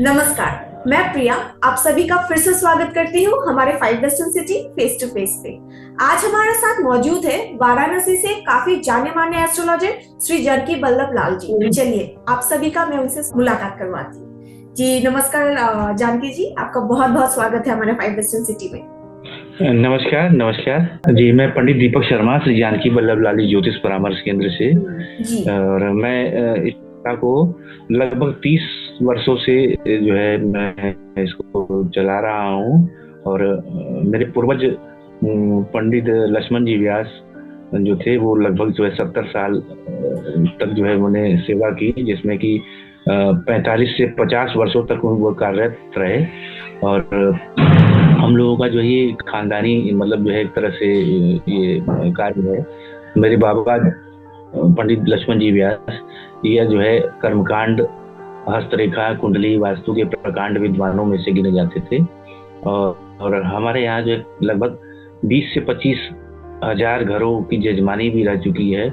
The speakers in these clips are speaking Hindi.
नमस्कार, मैं प्रिया आप सभी का फिर से स्वागत करती हूँ हमारे five western city face to face पे। आज हमारे साथ मौजूद है वाराणसी से काफी जाने माने एस्ट्रोलॉजर श्री जानकी वल्लभ लाल जी। चलिए आप सभी का मैं उनसे मुलाकात करवाती हूँ। जी नमस्कार जानकी जी, आपका बहुत बहुत स्वागत है हमारे फाइव वेस्टर्न सिटी में। नमस्कार नमस्कार जी। मैं पंडित दीपक शर्मा श्री जानकी वल्लभ लाली ज्योतिष परामर्श केंद्र से जी और मैं इस संस्था को लगभग 30 वर्षों से जो है मैं इसको चला रहा हूँ। और मेरे पूर्वज पंडित लक्ष्मण जी व्यास जो थे वो लगभग जो है 70 साल तक जो है उन्होंने सेवा की, जिसमें कि 45 से 50 वर्षों तक वो कार्यरत रहे। और हम लोगों का जो है ये खानदानी मतलब जो है एक तरह से ये कार्य है। मेरे बाबा पंडित लक्ष्मण जी व्यास यह जो है कर्मकांड, हस्तरेखा, कुंडली, वास्तु के प्रकांड विद्वानों में से गिने जाते थे। और हमारे यहाँ जो लगभग 20 से 25 हजार घरों की जजमानी भी रह चुकी है,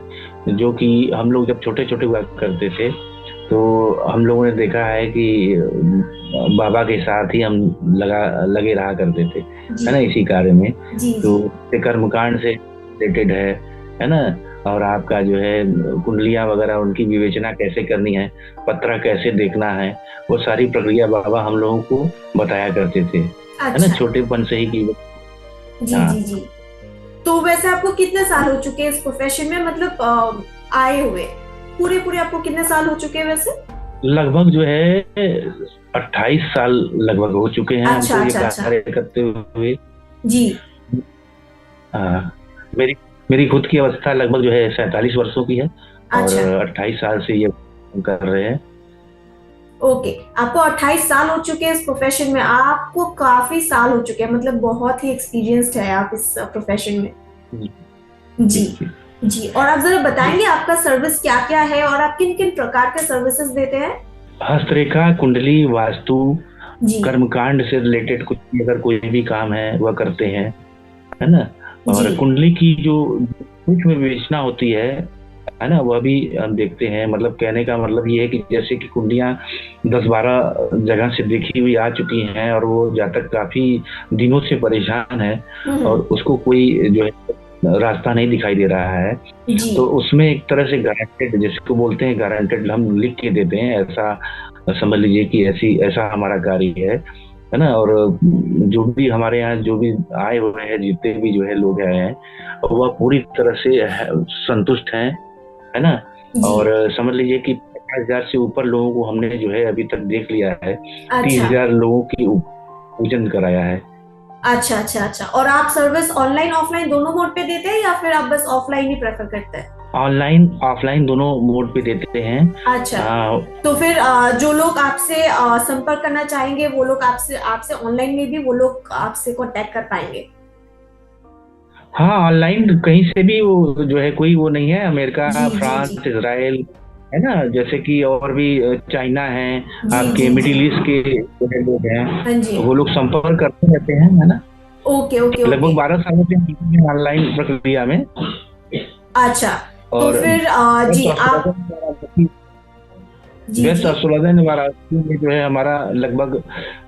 जो कि हम लोग जब छोटे छोटे हुआ करते थे तो हम लोगों ने देखा है कि बाबा के साथ ही हम लगे रहा करते थे, है ना, इसी कार्य में। तो कर्मकांड से रिलेटेड है ना। और आपका जो है कुंडलियां वगैरह उनकी विवेचना कैसे करनी है, पत्रा कैसे देखना है, वो सारी प्रक्रिया बाबा हम लोगों को बताया करते थे। अच्छा। है ना, छोटेपन से ही की। जी। तो वैसे आपको कितने साल हो चुके हैं इस प्रोफेशन में, मतलब आए हुए पूरे आपको कितने साल हो चुके हैं वैसे? लगभग जो है 28 साल लगभग हो चुके हैं। अच्छा, हमको ये कार्य करते हुए। जी। मेरी खुद की अवस्था लगभग जो है 47 वर्षों की है। अच्छा। और 28 साल से ये कर रहे हैं। ओके, आपको 28 साल हो चुके हैं इस प्रोफेशन में, आपको काफी साल हो चुके हैं, मतलब बहुत ही एक्सपीरियंस्ड है आप इस प्रोफेशन में। जी और आप जरा बताएंगे आपका सर्विस क्या क्या है और आप किन किन प्रकार के सर्विसेज देते हैं? हस्तरेखा, कुंडली, वास्तु, कर्मकांड से रिलेटेड कुछ अगर कोई भी काम है वह करते हैं, है ना। और कुंडली की जो कुछ में विवेचना होती है ना, वह भी हम देखते हैं। मतलब कहने का मतलब ये है कि जैसे कि कुंडलियां 10-12 जगह से देखी हुई आ चुकी हैं और वो जातक काफी दिनों से परेशान है और उसको कोई जो है रास्ता नहीं दिखाई दे रहा है, तो उसमें एक तरह से गारंटेड, जिसको बोलते हैं गारंटेड, हम लिख के देते हैं। ऐसा समझ लीजिए कि ऐसा हमारा कार्य है ना। और जो भी हमारे यहाँ जो भी आए हुए हैं, जितने भी जो है लोग आए हैं, वह पूरी तरह से संतुष्ट हैं, है ना। और समझ लीजिए कि 50,000 से ऊपर लोगों को हमने जो है अभी तक देख लिया है। 30,000 लोगों की पूजन कराया है। अच्छा। और आप सर्विस ऑनलाइन ऑफलाइन दोनों मोड पे देते हैं या फिर आप बस ऑफलाइन ही प्रेफर करते हैं? ऑनलाइन ऑफलाइन दोनों मोड पे देते हैं। अच्छा। तो फिर जो लोग आपसे संपर्क करना चाहेंगे वो लोग आपसे ऑनलाइन में भी वो लोग आपसे कांटेक्ट कर पाएंगे? हाँ, ऑनलाइन कहीं से भी, वो जो है कोई वो नहीं है। अमेरिका, फ्रांस, इजराइल, है ना, जैसे कि और भी चाइना है, आपके मिडिल ईस्ट के लोग हैं, वो लोग संपर्क करते रहते हैं, है ना। ओके। लगभग 12 सालों से ऑनलाइन प्रक्रिया में। अच्छा। तो फिर जी आप बेस्ट एस्ट्रोलॉजर वाराणसी में जो है हमारा लगभग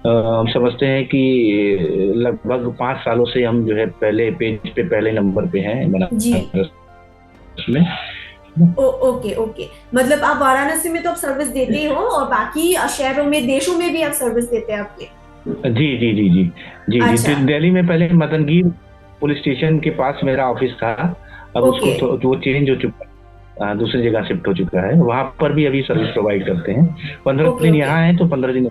हम समझते हैं कि लगभग 5 सालों से हम जो है पहले पेज पे पहले नंबर पे हैं बनारस में। ओके, मतलब आप वाराणसी में तो आप सर्विस देते ही हो और बाकी शहरों में, देशों में भी आप सर्विस देते हैं आपके? जी। दिल्ली में पहले मदनगीर पुलिस स्टेशन के पास मेरा ऑफिस था, अब उसको वो चेंज हो चुका है, दूसरी जगह शिफ्ट हो चुका है। वहाँ पर भी अभी सर्विस प्रोवाइड करते हैं। 15 दिन यहाँ है तो 15 दिन।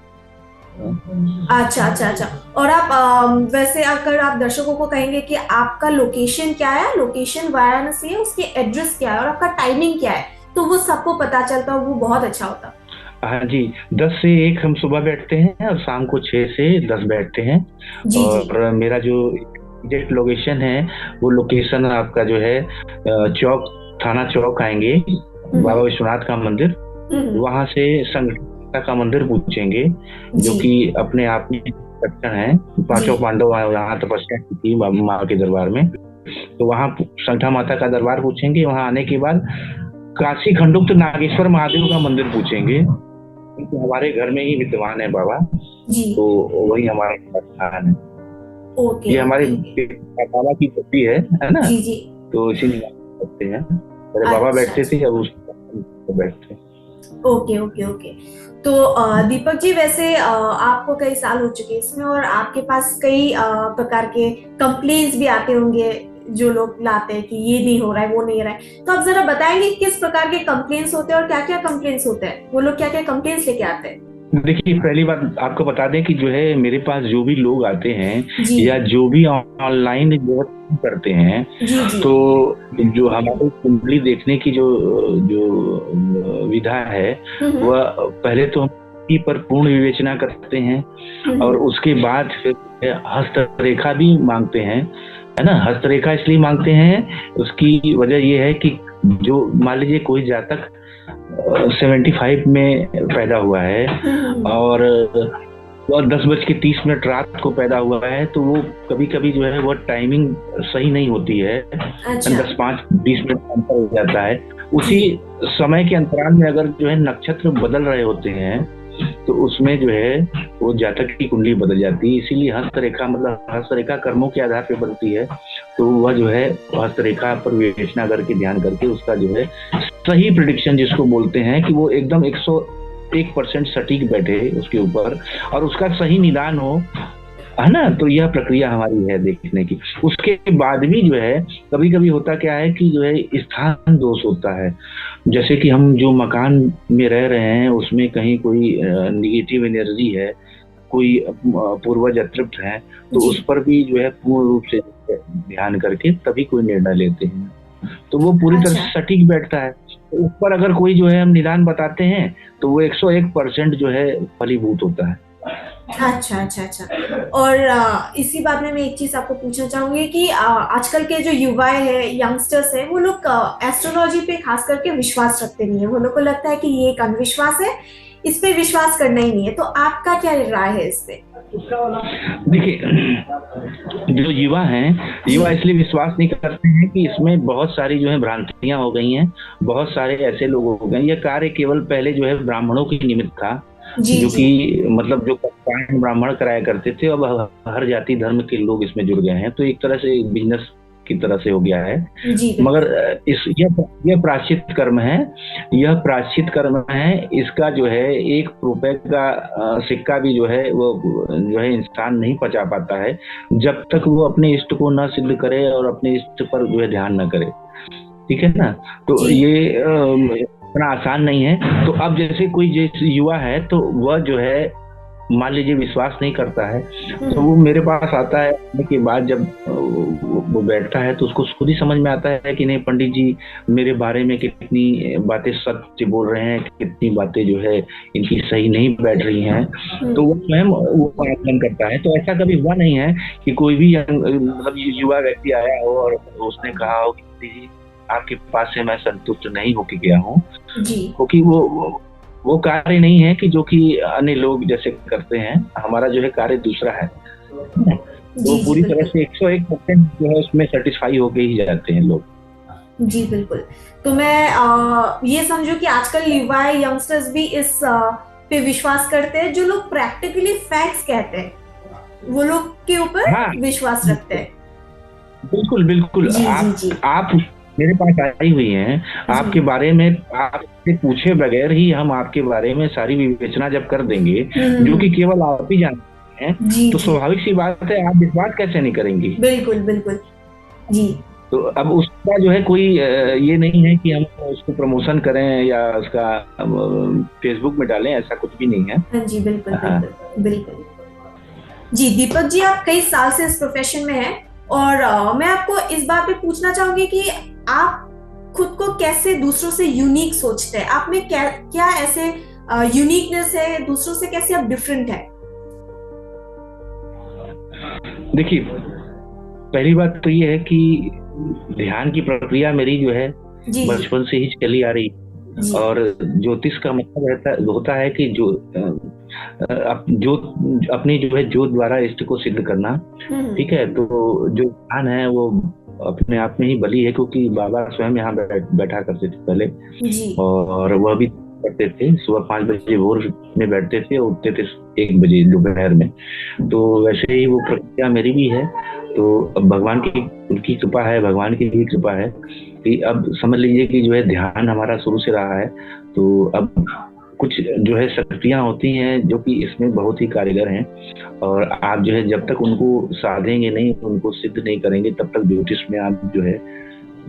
अच्छा। और आप वैसे अगर आप दर्शकों को कहेंगे कि आपका लोकेशन क्या है, लोकेशन वाराणसी है, उसकी एड्रेस क्या है और आपका टाइमिंग क्या है, तो वो सबको पता चलता है, वो बहुत अच्छा होता। हाँ जी, 10 से 1 हम सुबह बैठते हैं और शाम को 6 से 10 बैठते हैं। और मेरा जो एग्जैक्ट लोकेशन है वो लोकेशन आपका जो है चौक, थाना चौक आएंगे, बाबा विश्वनाथ का मंदिर, वहां से संगठन का मंदिर पूछेंगे, जो कि अपने आप में लक्षण है। 5 पांडव यहाँ तपस्या की थी माँ के दरबार में, तो वहाँ संठा माता का दरबार पूछेंगे। वहाँ आने के बाद काशी खंडुक्त नागेश्वर महादेव का मंदिर पूछेंगे, क्योंकि हमारे घर में ही विद्यमान है बाबा, जी। तो वही हमारा स्थान है। ओके ये हमारे ओके। बाबा की पत्नी है ना, जी जी। तो इसी में करते हैं। मेरे बाबा अच्छा बैठते थे, अच्छा। अब उसको बैठते हैं। Okay okay okay. तो दीपक जी, वैसे आपको कई साल हो चुके हैं इसमें, और आपके पास कई प्रकार के कंप्लेंट्स भी आते होंगे, जो लोग लाते हैं कि ये नहीं हो रहा है, वो नहीं हो रहा है। तो आप जरा बताएंगे किस प्रकार के कंप्लेंट्स होते हैं और क्या क्या कंप्लेंट्स होते हैं, वो लोग क्या क्या कंप्लेंट्स लेके आते हैं? देखिए, पहली बात आपको बता दें कि जो है मेरे पास जो भी लोग आते हैं जी या जो भी ऑनलाइन जो करते हैं, जी जी। तो जो हमारी कुंडली देखने की जो जो विधा है, हम्म वह पहले तो हम की पर पूर्ण विवेचना करते हैं, और हम्म। उसके बाद फिर हस्तरेखा भी मांगते हैं, है ना। हस्तरेखा इसलिए मांगते हैं, उसकी वजह यह है कि जो मान लीजिए कोई जातक 75 में पैदा हुआ है, हम्म। और 10:30 रात को पैदा हुआ है, तो वो कभी कभी जो है वो टाइमिंग सही नहीं होती है, अच्छा। 10-5-20 मिनट अंतर हो जाता है। जी उसी समय के अंतराल में अगर जो है नक्षत्र बदल रहे होते हैं, तो उसमें जो है वो जातक की कुंडली बदल जाती है। इसीलिए हस्तरेखा, मतलब हस्तरेखा कर्मों के आधार पर बनती है, तो वह जो है हस्तरेखा पर विवेचना करके, ध्यान करके उसका जो है सही प्रिडिक्शन जिसको बोलते हैं, कि वो एकदम 101% सटीक बैठे उसके ऊपर, और उसका सही निदान हो, है ना। तो यह प्रक्रिया हमारी है देखने की। उसके बाद भी जो है कभी कभी होता क्या है कि जो है स्थान दोष होता है। जैसे कि हम जो मकान में रह रहे हैं उसमें कहीं कोई निगेटिव एनर्जी है, कोई पूर्वज अतृप्त है, तो जी। उस पर भी जो है पूर्ण रूप से ध्यान करके तभी कोई निर्णय लेते हैं, तो वो पूरी तरह अच्छा से सटीक बैठता है। तो उस पर अगर कोई जो है हम निदान बताते हैं, तो वो 101% जो है फलीभूत होता है। अच्छा अच्छा अच्छा। और इसी बात में मैं एक चीज आपको पूछना चाहूंगी कि आजकल के जो युवाएं हैं, यंगस्टर्स हैं, वो लोग एस्ट्रोलॉजी पे खास करके विश्वास रखते नहीं है। वो लोग को लगता है कि ये एक अंधविश्वास है, इस पे विश्वास करना ही नहीं है। तो आपका क्या राय है इस पे? देखिए, जो युवा हैं, जी युवा इसलिए विश्वास नहीं करते हैं कि इसमें बहुत सारी जो है भ्रांतियां हो गई हैं। बहुत सारे ऐसे लोग हो गए, यह कार्य केवल पहले जो है ब्राह्मणों की निमित्त था, जी जो जी। कि मतलब जो कप्तान ब्राह्मण कराया करते थे, अब हर जाति धर्म के लोग इसमें जुड़ गए हैं, तो एक तरह से बिजनेस की तरह से हो गया है। जी मगर बिल्कुल। इस यह प्रायश्चित कर्म है, यह प्रायश्चित कर्म है। इसका जो है 1 रुपए का सिक्का भी जो है वो जो है इंसान नहीं पचा पाता है, जब तक वो अपने इष्ट को न सिद्ध करे और अपने इष्ट पर जो है ध्यान न करे। ठीक है ना। तो जी। ये इतना आसान नहीं है। तो अब जैसे कोई जैसे युवा है, तो वह जो है मान लीजिए विश्वास नहीं करता है, तो वो मेरे पास आता है। आने के बाद जब वो बैठता है, तो उसको खुद ही समझ में आता है कि नहीं, पंडित जी मेरे बारे में कितनी बातें सत्य बोल रहे हैं, कितनी बातें जो है इनकी सही नहीं बैठ रही हैं। तो वो स्वयं वो आकलन करता है। तो ऐसा कभी हुआ नहीं है कि कोई भी मतलब युवा व्यक्ति आया हो और उसने कहा हो कि पंडित जी आपके पास से मैं संतुष्ट नहीं होके गया हूँ, जी क्योंकि वो कार्य नहीं है कि जो कि अन्य लोग जैसे करते हैं। हमारा जो है कार्य दूसरा है, तो जी। जी पूरी तरह बिल्कुल। से 101% जो है उसमें सेटिस्फाई होके ही जाते हैं लोग। जी बिल्कुल। तो मैं ये समझू कि आजकल युवा यंगस्टर्स भी इस पे विश्वास करते हैं। जो लोग प्रैक्टिकली फैक्ट्स कहते हैं, वो लोग के ऊपर हाँ, विश्वास रखते हैं। बिल्कुल बिल्कुल। जी जी जी। आप मेरे पास आई हुई हैं, जी। आपके बारे में आपसे पूछे बगैर ही हम आपके बारे में सारी विवेचना जब कर देंगे, जो कि केवल आप ही जानते हैं, जी तो जी। स्वाभाविक सी बात है आप विश्वास कैसे नहीं करेंगी। बिल्कुल बिल्कुल। जी। तो अब उसका जो है कोई ये नहीं है कि हम उसको प्रमोशन करें या उसका फेसबुक में डालें, ऐसा कुछ भी नहीं है। हाँ जी बिल्कुल हाँ। बिल्कुल बिल्कुल। जी दीपक जी, आप कई साल से इस प्रोफेशन में हैं, और मैं आपको इस बात पे पूछना चाहूंगी कि आप खुद को कैसे दूसरों से यूनिक सोचते हैं? आप में क्या क्या ऐसे यूनिकनेस है, दूसरों से कैसे आप डिफरेंट है? देखिए, पहली बात तो ये है कि ध्यान की प्रक्रिया मेरी जो है जी जी बचपन से ही चली आ रही है। जी। और ज्योतिष का मतलब होता है कि जो जो अपनी जो है ज्योत द्वारा इष्ट को सिद्ध करना। ठीक है। तो जो ध्यान है वो अपने आप में ही बली है, क्योंकि बाबा स्वयं यहाँ बैठा करते थे पहले, जी। और वह भी करते थे, सुबह 5 बजे भोर में बैठते थे और उठते थे 1 बजे दोपहर में। तो वैसे ही वो प्रक्रिया मेरी भी है। तो अब भगवान की उनकी कृपा है, भगवान की भी कृपा है कि अब समझ लीजिए कि जो है ध्यान हमारा शुरू से रहा है। तो अब कुछ जो है शक्तियाँ होती हैं जो कि इसमें बहुत ही कारगर हैं, और आप जो है जब तक उनको साधेंगे नहीं, उनको सिद्ध नहीं करेंगे, तब तक ज्योतिष में आप जो है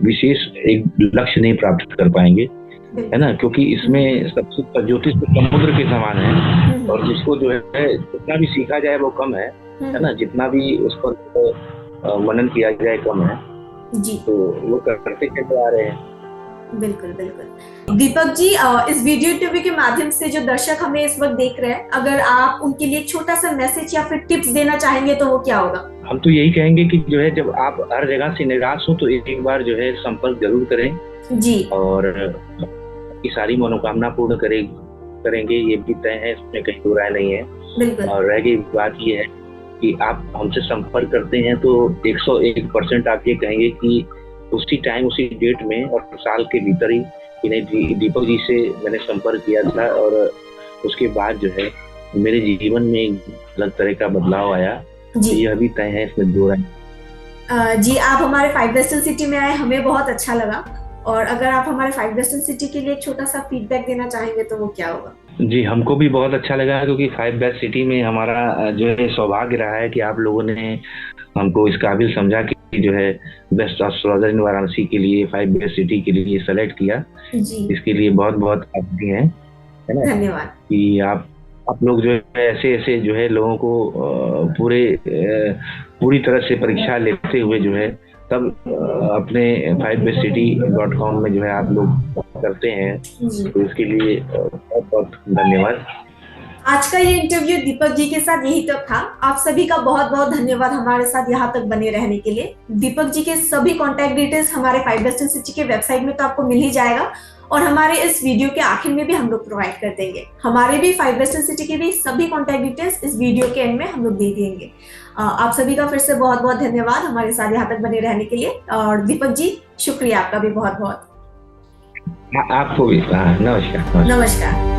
विशेष एक लक्ष्य नहीं प्राप्त कर पाएंगे, है ना। क्योंकि इसमें सबसे ज्योतिष तो समुद्र के समान है, और जिसको जो है जितना भी सीखा जाए वो कम है ना, जितना भी उस पर मनन किया जाए कम है जी। तो वो करते चले आ रहे हैं। बिल्कुल बिल्कुल। दीपक जी, इस वीडियो इंटरव्यू के माध्यम से जो दर्शक हमें इस वक्त देख रहे हैं, अगर आप उनके लिए एक छोटा सा मैसेज या फिर टिप्स देना चाहेंगे तो वो क्या होगा? हम तो यही कहेंगे कि जो है जब आप हर जगह से निराश हो तो एक बार जो है संपर्क जरूर करें जी, और की सारी मनोकामना पूर्ण करेंगे, ये भी तय है, इसमें कहीं दो राय नहीं है। बिल्कुल। और रह गई बात ये है कि आप हमसे संपर्क करते हैं तो 101% आप ये कहेंगे कि उसी टाइम उसी डेट में और साल के भीतर ही कि नहीं, दीपक जी से मैंने संपर्क किया था और उसके बाद जो है मेरे जीवन में एक अलग तरह का बदलाव आया। यह भी तय है, इसमें दो राय। जी, आप हमारे 5 वेस्टर्न सिटी में आए, हमें बहुत अच्छा लगा। और अगर आप हमारे 5 वेस्टर्न सिटी के लिए एक छोटा सा फीडबैक देना चाहेंगे तो वो क्या होगा? जी, हमको भी बहुत अच्छा लगा क्योंकि 5 वेस्ट सिटी में हमारा जो है सौभाग्य रहा है कि आप लोगों ने हमको इस काबिल समझा कि जो है बेस्ट एस्ट्रोलॉजर इन वाराणसी के लिए 5 वेस्ट सिटी के लिए सेलेक्ट किया जी। इसके लिए बहुत बहुत आभारी हैं, है ना। धन्यवाद कि आप लोग जो है ऐसे जो है लोगों को पूरी तरह से परीक्षा लेते हुए जो है तब अपने 5bestcity.com में जो है आप लोग करते हैं, तो इसके लिए बहुत बहुत धन्यवाद। आज का ये इंटरव्यू दीपक जी के साथ यही तक था। आप सभी का बहुत बहुत धन्यवाद हमारे साथ यहाँ तक बने रहने के लिए। दीपक जी के सभी कॉन्टैक्ट डिटेल्स हमारे 5 वेस्टर्न सिटी के वेबसाइट में तो आपको मिल ही जाएगा, और हमारे इस वीडियो के आखिर में भी हम लोग प्रोवाइड कर देंगे। हमारे भी 5 वेस्टर्न सिटी के भी सभी कॉन्टैक्ट डिटेल्स इस वीडियो के एंड में हम लोग दे देंगे। आप सभी का फिर से बहुत बहुत धन्यवाद हमारे साथ यहाँ तक बने रहने के लिए। और दीपक जी, शुक्रिया आपका भी बहुत बहुत। आपको भी नमस्कार। नमस्कार।